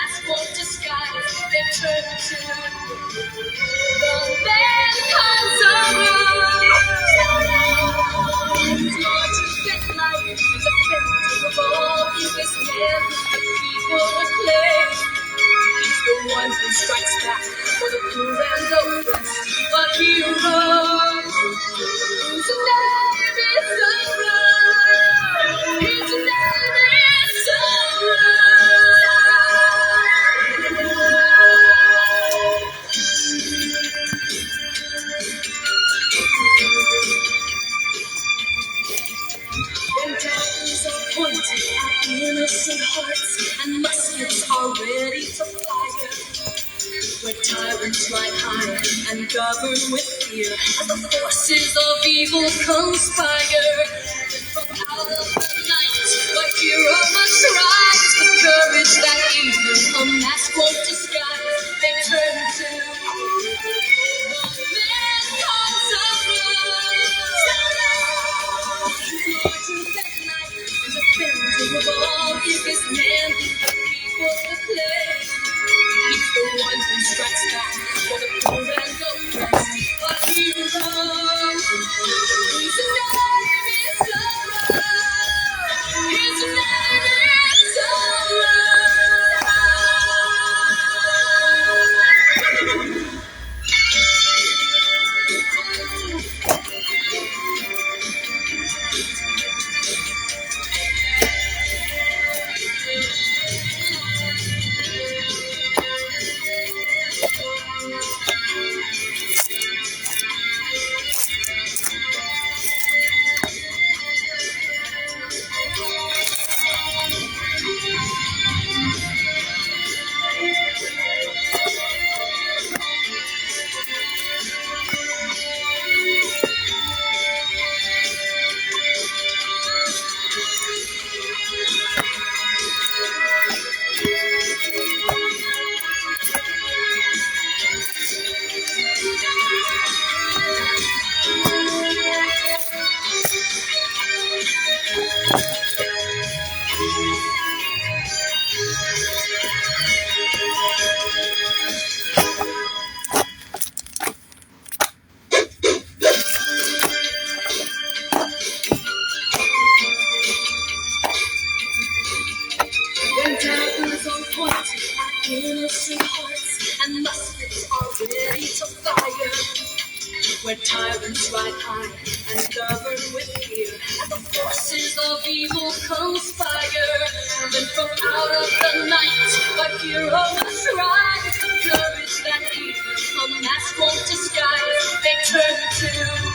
mask won't disguise. They turn to the man comes around. Lord, you get light and defender of all. He's this man who the people acclaim. He's the one who strikes back for the poor and oppressed. A hero whose name is Sunrise. His name is When daggers are pointed at innocent hearts and muskets are ready to fire, where tyrants ride high and govern with fear, as the forces of evil conspire. From out of the night, a hero must rise with courage that even a mask won't disguise. They turn to the man called Sunrise. Lord, to that night and defender of all is this man who the people acclaim. He's the one who strikes back for the poor and oppressed. A hero whose name is Sunrise. His name is When daggers are pointed at innocent hearts and muskets are ready to fire, where tyrants ride high and govern with fear, as the forces of evil conspire. Then from out of the night, a hero must rise with courage that even a mask won't disguise. They turn to